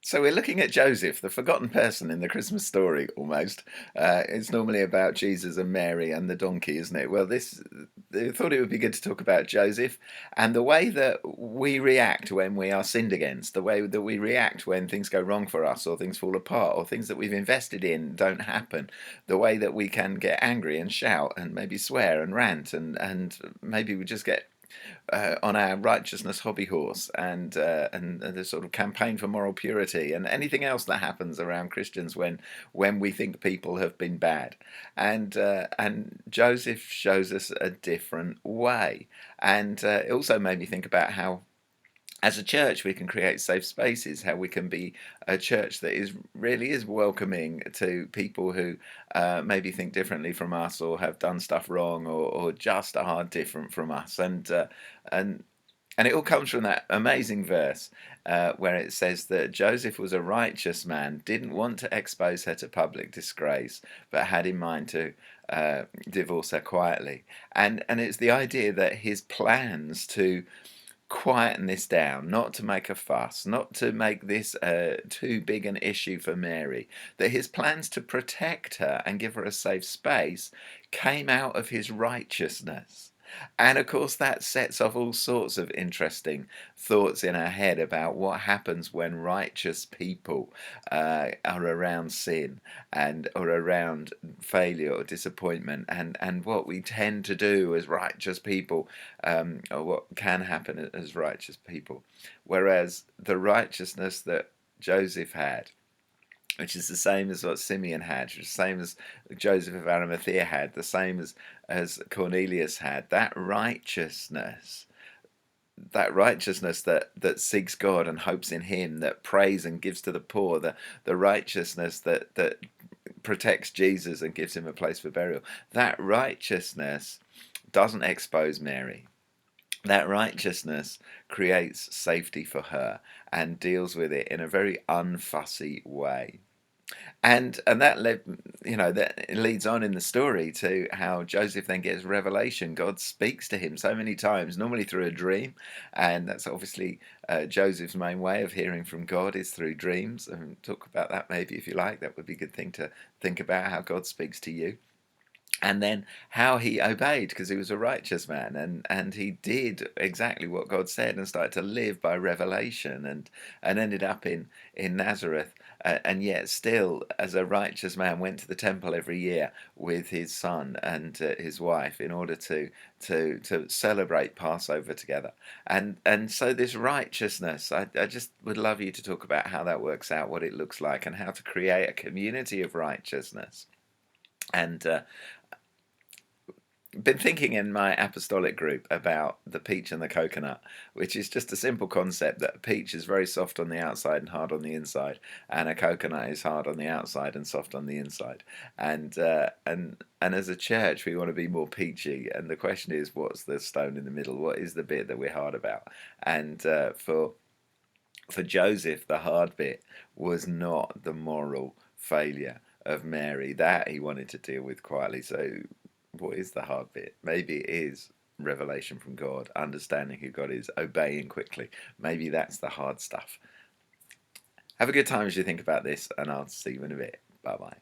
So we're looking at Joseph, the forgotten person in the Christmas story, almost. It's normally about Jesus and Mary and the donkey, isn't it? Well, this I thought it would be good to talk about Joseph and the way that we react when we are sinned against, the way that we react when things go wrong for us, or things fall apart, or things that we've invested in don't happen. The way that we can get angry and shout and maybe swear and rant, and maybe we just get on our righteousness hobby horse, and the sort of campaign for moral purity, and anything else that happens around Christians when we think people have been bad. And Joseph shows us a different way, and it also made me think about how, as a church, we can create safe spaces, how we can be a church that is really is welcoming to people who maybe think differently from us, or have done stuff wrong, or just are different from us. And and it all comes from that amazing verse where it says that Joseph was a righteous man, didn't want to expose her to public disgrace, but had in mind to divorce her quietly. And it's the idea that his plans to quieten this down, not to make a fuss, not to make this too big an issue for Mary, that his plans to protect her and give her a safe space came out of his righteousness. And of course, that sets off all sorts of interesting thoughts in our head about what happens when righteous people are around sin and are around failure or disappointment, and what we tend to do as righteous people, or what can happen as righteous people. Whereas the righteousness that Joseph had, which is the same as what Simeon had, which is the same as Joseph of Arimathea had, the same as Cornelius had, that righteousness that seeks God and hopes in Him, that prays and gives to the poor, the righteousness that protects Jesus and gives him a place for burial, that righteousness doesn't expose Mary. That righteousness creates safety for her and deals with it in a very unfussy way. And that that leads on in the story to how Joseph then gets revelation. God speaks to him so many times, normally through a dream, and that's obviously Joseph's main way of hearing from God is through dreams. And talk about that maybe if you like. That would be a good thing to think about, how God speaks to you. And then how he obeyed, because he was a righteous man, and he did exactly what God said and started to live by revelation, and ended up in Nazareth, and yet still as a righteous man went to the temple every year with his son and his wife in order to celebrate Passover together. And so this righteousness, I just would love you to talk about how that works out, what it looks like, and how to create a community of righteousness. And been thinking in my apostolic group about the peach and the coconut, which is just a simple concept that a peach is very soft on the outside and hard on the inside, and a coconut is hard on the outside and soft on the inside. And as a church, we want to be more peachy. And the question is, what's the stone in the middle? What is the bit that we're hard about? And for Joseph, the hard bit was not the moral failure of Mary. That he wanted to deal with quietly. So what is the hard bit? Maybe it is revelation from God, understanding who God is, obeying quickly. Maybe that's the hard stuff. Have a good time as you think about this, and I'll see you in a bit. Bye bye.